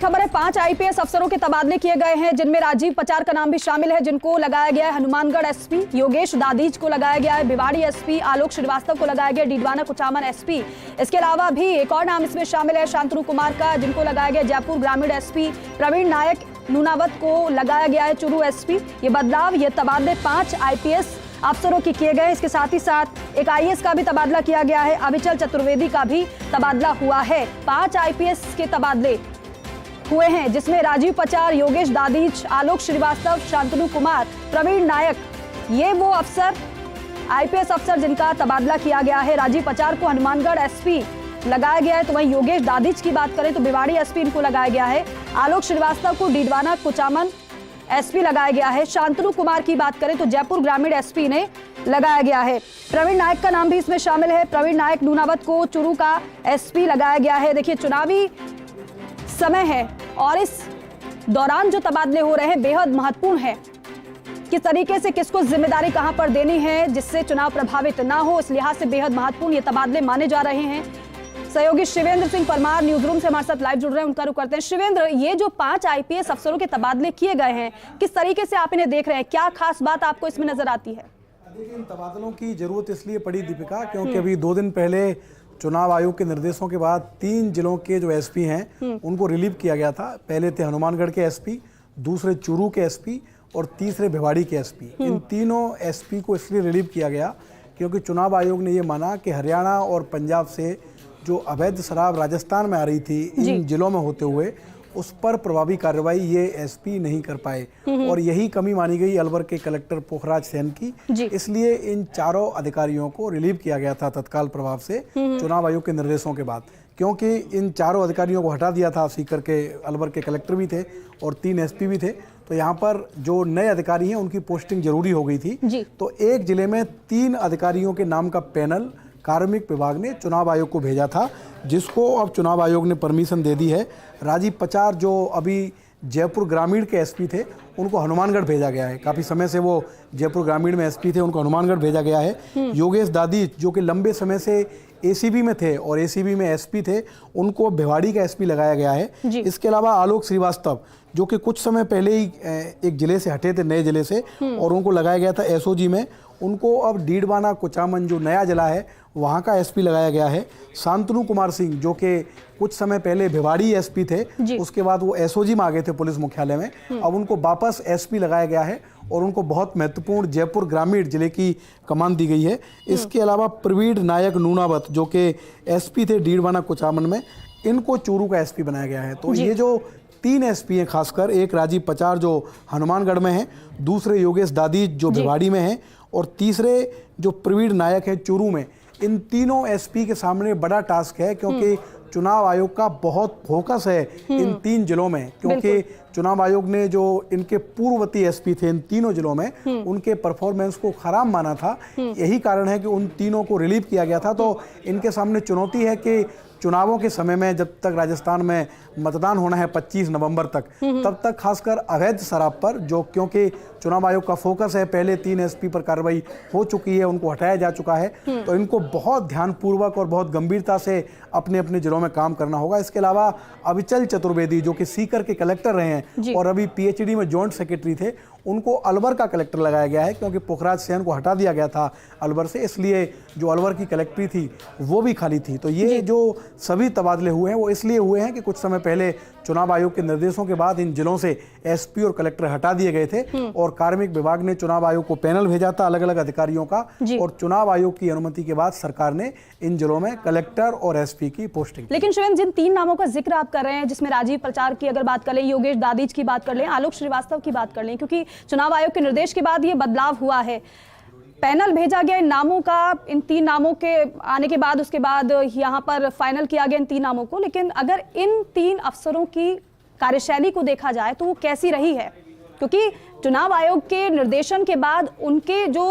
खबर है 5 आईपीएस अफसरों के तबादले किए गए हैं, जिनमें राजीव पचार का नाम भी शामिल है, जिनको लगाया गया है हनुमानगढ़ एसपी। योगेश दादीज को लगाया गया है भिवाड़ी एसपी। आलोक श्रीवास्तव को लगाया गया डीडवाना कुचामन एसपी। इसके अलावा भी एक और नाम इसमें शामिल है शांतनु कुमार का, जिनको लगाया गया जयपुर ग्रामीण एसपी। प्रवीण नायक नूनावत को लगाया गया है चुरू एसपी। ये बदलाव, ये तबादले 5 आईपीएस अफसरों के किए गए। इसके साथ ही साथ एक आईएएस का भी तबादला किया गया है, अविचल चतुर्वेदी का भी तबादला हुआ है। 5 आईपीएस के तबादले हुए हैं, जिसमें राजीव पचार, योगेश दादीज, आलोक श्रीवास्तव, शांतनु कुमार, प्रवीण नायक, ये वो अफसर आईपीएस अफसर जिनका तबादला किया गया है। राजीव पचार को हनुमानगढ़ एसपी लगाया गया है, तो वहीं योगेश दादीज की बात करें तो भिवाड़ी एसपी इनको लगाया गया है। आलोक श्रीवास्तव को डीडवाना कुचामन एसपी लगाया गया है। शांतनु कुमार की बात करें तो जयपुर ग्रामीण एसपी ने लगाया गया है। प्रवीण नायक का नाम भी इसमें शामिल है। प्रवीण नायक नूनावत को चुरू का एसपी लगाया गया है। देखिए, चुनावी समय है और इस दौरान जो तबादले हो रहे हैं बेहद महत्वपूर्ण है। किस तरीके से किसको जिम्मेदारी कहां पर देनी है जिससे चुनाव प्रभावित ना हो, इस लिहाज से बेहद महत्वपूर्ण ये तबादले माने जा रहे हैं। सहयोगी शिवेंद्र सिंह परमार न्यूज रूम से हमारे साथ लाइव जुड़ रहे हैं, उनका रुख करते हैं। शिवेंद्र, ये जो 5 आईपीएस अफसरों के तबादले किए गए हैं, किस तरीके से आप इन्हें देख रहे हैं? क्या खास बात आपको इसमें नजर आती है? देखिए, इन तबादलों की जरूरत इसलिए पड़ी दीपिका, क्योंकि अभी 2 दिन पहले चुनाव आयोग के निर्देशों के बाद 3 जिलों के जो एसपी हैं उनको रिलीव किया गया था। पहले थे हनुमानगढ़ के एसपी, दूसरे चूरू के एसपी और तीसरे भिवाड़ी के एसपी। इन तीनों एसपी को इसलिए रिलीव किया गया क्योंकि चुनाव आयोग ने ये माना कि हरियाणा और पंजाब से जो अवैध शराब राजस्थान में आ रही थी इन जिलों में होते हुए, उस पर प्रभावी कार्रवाई ये एसपी नहीं कर पाए और यही कमी मानी गई अलवर के कलेक्टर पोखराज सेन की। इसलिए इन चारों अधिकारियों को रिलीव किया गया था तत्काल प्रभाव से चुनाव आयोग के निर्देशों के बाद, क्योंकि इन चारों अधिकारियों को हटा दिया था। सीकर के अलवर के कलेक्टर भी थे और 3 एसपी भी थे, तो यहाँ पर जो नए अधिकारी हैं उनकी पोस्टिंग जरूरी हो गई थी। तो एक जिले में 3 अधिकारियों के नाम का पैनल कार्मिक विभाग ने चुनाव आयोग को भेजा था, जिसको अब चुनाव आयोग ने परमिशन दे दी है। राजीव पचार जो अभी जयपुर ग्रामीण के एसपी थे, उनको हनुमानगढ़ भेजा गया है। काफ़ी समय से वो जयपुर ग्रामीण में एसपी थे, उनको हनुमानगढ़ भेजा गया है। योगेश दादीज जो कि लंबे समय से एसीबी में थे और एसीबी में एसपी थे, उनको भिवाड़ी का एसपी लगाया गया है। इसके अलावा आलोक श्रीवास्तव जो कि कुछ समय पहले ही एक जिले से हटे थे, नए जिले से, और उनको लगाया गया था एसओजी में, उनको अब डीडवाना कुचामन जो नया जिला है वहाँ का एसपी लगाया गया है। शांतनु कुमार सिंह जो कि कुछ समय पहले भिवाड़ी एसपी थे, उसके बाद वो एसओजी में आ गए थे पुलिस मुख्यालय में, अब उनको वापस एसपी लगाया गया है और उनको बहुत महत्वपूर्ण जयपुर ग्रामीण जिले की कमान दी गई है। इसके अलावा प्रवीण नायक नूनावत जो कि एसपी थे डीडवाना कुचामन में, इनको चूरू का एसपी बनाया गया है। तो ये जो 3 एसपी हैं, खासकर एक राजीव पचार जो हनुमानगढ़ में है, दूसरे योगेश दादीज जो भिवाड़ी में है और तीसरे जो प्रवीण नायक है चूरू में, इन तीनों एसपी के सामने बड़ा टास्क है, क्योंकि चुनाव आयोग का बहुत फोकस है इन 3 जिलों में, क्योंकि चुनाव आयोग ने जो इनके पूर्ववर्ती एसपी थे इन तीनों जिलों में, उनके परफॉर्मेंस को खराब माना था। यही कारण है कि उन तीनों को रिलीव किया गया था। तो इनके सामने चुनौती है कि चुनावों के समय में, जब तक राजस्थान में मतदान होना है 25 नवंबर तक, तब तक खासकर अवैध शराब पर, जो क्योंकि चुनाव आयोग का फोकस है, पहले 3 एसपी पर कार्रवाई हो चुकी है, उनको हटाया जा चुका है, तो इनको बहुत ध्यानपूर्वक और बहुत गंभीरता से अपने अपने जिलों में काम करना होगा। इसके अलावा अविचल चतुर्वेदी जो कि सीकर के कलेक्टर रहे हैं और अभी पीएचडी में जॉइंट सेक्रेटरी थे, उनको अलवर का कलेक्टर लगाया गया है, क्योंकि पोखराज सेन को हटा दिया गया था अलवर से, इसलिए जो अलवर की कलेक्टरी थी वो भी खाली थी। तो ये जो सभी तबादले हुए हैं वो इसलिए हुए हैं कि कुछ समय पहले चुनाव आयोग के निर्देशों के बाद इन जिलों से एसपी और कलेक्टर हटा दिए गए थे और कार्मिक विभाग ने चुनाव आयोग को पैनल भेजा था अलग अलग अधिकारियों का, और चुनाव आयोग की अनुमति के बाद सरकार ने इन जिलों में कलेक्टर और एसपी की पोस्टिंग। लेकिन शिवेंद्र, जिन 3 नामों का जिक्र आप कर रहे हैं, जिसमें राजीव पचार की अगर बात कर लें, योगेश दादीज की बात कर लें, आलोक श्रीवास्तव की बात कर लें, क्योंकि चुनाव आयोग के निर्देश के बाद ये बदलाव हुआ है, पैनल भेजा गया इन नामों का, इन 3 नामों के आने के बाद उसके बाद यहाँ पर फाइनल किया गया इन 3 नामों को। लेकिन अगर इन 3 अफसरों की कार्यशैली को देखा जाए तो वो कैसी रही है? क्योंकि चुनाव आयोग के निर्देशन के बाद उनके जो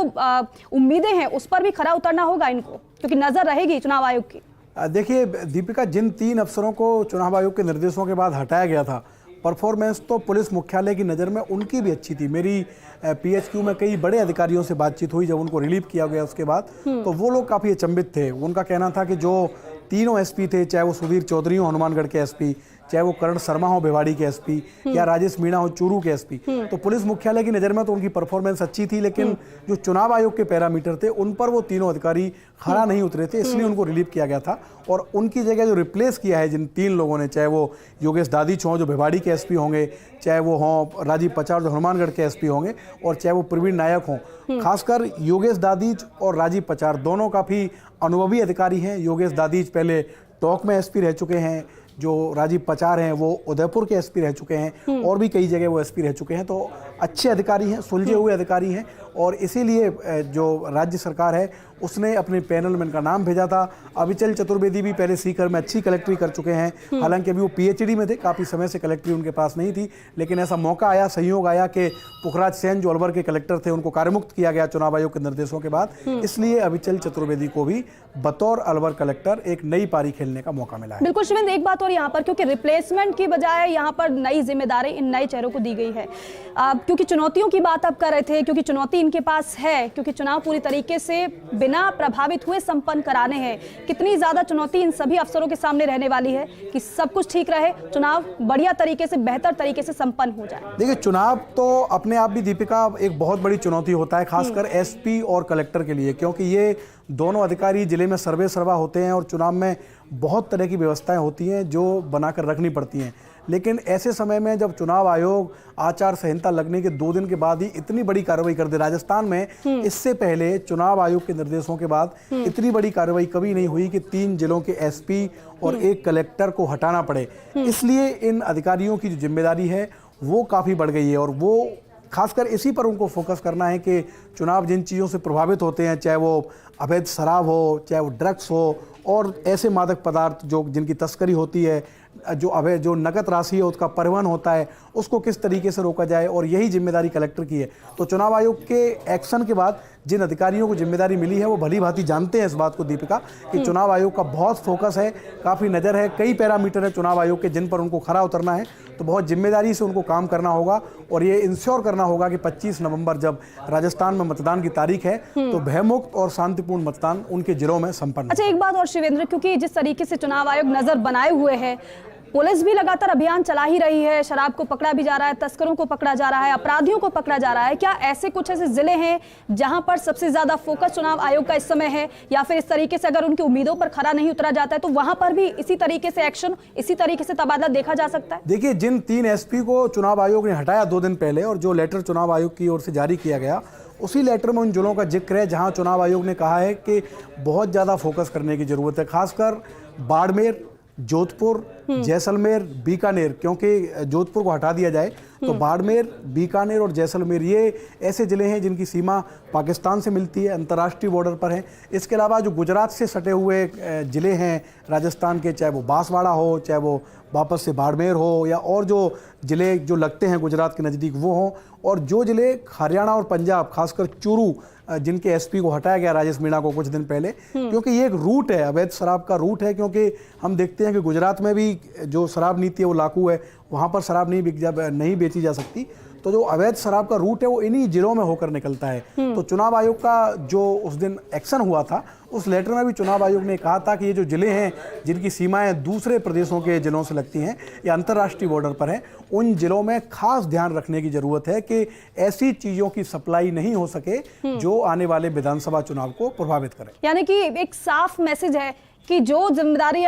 उम्मीदें हैं उस पर भी खरा उतरना होगा इनको, क्योंकि नजर रहेगी चुनाव आयोग की। देखिए दीपिका, जिन 3 अफसरों को चुनाव आयोग के निर्देशों के बाद हटाया गया था, परफॉर्मेंस तो पुलिस मुख्यालय की नज़र में उनकी भी अच्छी थी। मेरी पीएचक्यू में कई बड़े अधिकारियों से बातचीत हुई जब उनको रिलीव किया गया उसके बाद, तो वो लोग काफ़ी अचंभित थे। उनका कहना था कि जो तीनों एसपी थे, चाहे वो सुधीर चौधरी हो हनुमानगढ़ के एसपी, चाहे वो करण शर्मा हो भिवाड़ी के एसपी या राजेश मीणा हो चूरू के एसपी। तो पुलिस मुख्यालय की नज़र में तो उनकी परफॉर्मेंस अच्छी थी, लेकिन जो चुनाव आयोग के पैरामीटर थे उन पर वो तीनों अधिकारी खरा नहीं उतरे थे, इसलिए उनको रिलीव किया गया था। और उनकी जगह जो रिप्लेस किया है जिन 3 लोगों ने, चाहे वो योगेश दादीच हों जो भिवाड़ी के एसपी होंगे, चाहे वो हों राजीव पचार जो हनुमानगढ़ के एसपी होंगे, और चाहे वो प्रवीण नायक हों, खासकर योगेश दादीच और राजीव पचार दोनों काफ़ी अनुभवी अधिकारी हैं। योगेश दादीच पहले टोंक में एसपी रह चुके हैं, जो राजीव पचार हैं वो उदयपुर के एसपी रह चुके हैं, और भी कई जगह वो एसपी रह चुके हैं। तो अच्छे अधिकारी हैं, सुलझे हुए अधिकारी हैं, और इसीलिए जो राज्य सरकार है उसने अपने पैनल में इनका नाम भेजा था। अविचल चतुर्वेदी भी पहले सीकर में अच्छी कलेक्ट्री कर चुके हैं, हालांकि अभी वो पीएचडी में थे, काफ़ी समय से कलेक्ट्री उनके पास नहीं थी, लेकिन ऐसा मौका आया, संयोग आया कि पुखराज सेन जो अलवर के कलेक्टर थे उनको कार्यमुक्त किया गया चुनाव आयोग के निर्देशों के बाद, इसलिए अविचल चतुर्वेदी को भी बतौर अलवर कलेक्टर एक नई पारी खेलने का मौका मिला है। बिल्कुल शिवेंद्र, एक बात और यहाँ पर, क्योंकि रिप्लेसमेंट की बजाय यहाँ पर नई जिम्मेदारी इन नए चेहरों को दी गई है, क्योंकि चुनौतियों की बात आप कर रहे थे, क्योंकि चुनौती इनके पास है, क्योंकि चुनाव पूरी तरीके से बिना प्रभावित हुए संपन्न कराने हैं। कितनी ज्यादा चुनौती इन सभी अफसरों के सामने रहने वाली है कि सब कुछ ठीक रहे, चुनाव बढ़िया तरीके से, बेहतर तरीके से संपन्न हो जाए। देखिए, चुनाव तो अपने आप भी दीपिका एक बहुत बड़ी चुनौती होता है, खासकर एसपी और कलेक्टर के लिए, क्योंकि ये दोनों अधिकारी जिले में सर्वे सर्वा होते हैं और चुनाव में बहुत तरह की व्यवस्थाएं होती हैं जो बनाकर रखनी पड़ती हैं। लेकिन ऐसे समय में जब चुनाव आयोग आचार संहिता लगने के 2 दिन के बाद ही इतनी बड़ी कार्रवाई कर दे, राजस्थान में इससे पहले चुनाव आयोग के निर्देशों के बाद इतनी बड़ी कार्रवाई कभी नहीं हुई कि 3 जिलों के एसपी और एक कलेक्टर को हटाना पड़े। इसलिए इन अधिकारियों की जो जिम्मेदारी है वो काफ़ी बढ़ गई है, और वो खासकर इसी पर उनको फोकस करना है कि चुनाव जिन चीज़ों से प्रभावित होते हैं, चाहे वो अवैध शराब हो, चाहे वो ड्रग्स हो, और ऐसे मादक पदार्थ जो जिनकी तस्करी होती है, जो नकद राशि है उसका परिवहन होता है, उसको किस तरीके से रोका जाए, और यही जिम्मेदारी कलेक्टर की है। तो चुनाव आयोग के एक्शन के बाद जिन अधिकारियों को जिम्मेदारी मिली है वो भली भांति जानते हैं इस बात को दीपिका कि चुनाव आयोग का बहुत फोकस है, काफ़ी नज़र है, कई पैरामीटर है चुनाव आयोग के जिन पर उनको खरा उतरना है। तो बहुत जिम्मेदारी से उनको काम करना होगा, और ये इंश्योर करना होगा कि 25 नवंबर जब राजस्थान में मतदान की तारीख है तो भयमुक्त और शांतिपूर्ण मतदान उनके जिलों में संपन्न। अच्छा, एक बात और शिवेंद्र, क्योंकि जिस तरीके से चुनाव आयोग नजर बनाए हुए है, पुलिस भी लगातार अभियान चला ही रही है, शराब को पकड़ा भी जा रहा है, तस्करों को पकड़ा जा रहा है, अपराधियों को पकड़ा जा रहा है, क्या ऐसे कुछ ऐसे जिले हैं जहां पर सबसे ज्यादा फोकस चुनाव आयोग का इस समय है, या फिर इस तरीके से अगर उनकी उम्मीदों पर खरा नहीं उतरा जाता है तो वहां पर भी इसी तरीके से एक्शन, इसी तरीके से तबादला देखा जा सकता है? देखिए, जिन 3 एसपी को चुनाव आयोग ने हटाया 2 दिन पहले, और जो लेटर चुनाव आयोग की ओर से जारी किया गया, उसी लेटर में उन जिलों का जिक्र है जहां चुनाव आयोग ने कहा है कि बहुत ज़्यादा फोकस करने की ज़रूरत है, खासकर बाड़मेर, जोधपुर, जैसलमेर, बीकानेर, क्योंकि जोधपुर को हटा दिया जाए तो बाड़मेर, बीकानेर और जैसलमेर ये ऐसे ज़िले हैं जिनकी सीमा पाकिस्तान से मिलती है, अंतर्राष्ट्रीय बॉर्डर पर हैं। इसके अलावा जो गुजरात से सटे हुए ज़िले हैं राजस्थान के, चाहे वो बांसवाड़ा हो, चाहे वो वापस से बाड़मेर हो, या और जो ज़िले जो लगते हैं गुजरात के नज़दीक वो हों, और जो ज़िले हरियाणा और पंजाब, खासकर चूरू जिनके एसपी को हटाया गया राजेश मीणा को कुछ दिन पहले, क्योंकि ये एक रूट है, अवैध शराब का रूट है, क्योंकि हम देखते हैं कि गुजरात में भी जो शराब नीति है वो लागू है, वहाँ पर शराब नहीं बेची जा सकती। तो जो अवैध शराब का रूट है वो इन्हीं जिलों में होकर निकलता है। तो चुनाव आयोग का जो उस दिन एक्शन हुआ था, उस लेटर में भी चुनाव आयोग ने कहा था कि ये जो जिले हैं जिनकी सीमाएं दूसरे प्रदेशों के जिलों से लगती हैं या अंतर्राष्ट्रीय बॉर्डर पर हैं, उन जिलों में खास ध्यान रखने की जरूरत है कि ऐसी चीजों की सप्लाई नहीं हो सके जो आने वाले विधानसभा चुनाव को प्रभावित करे। यानी कि एक साफ मैसेज है कि जो जिम्मेदारी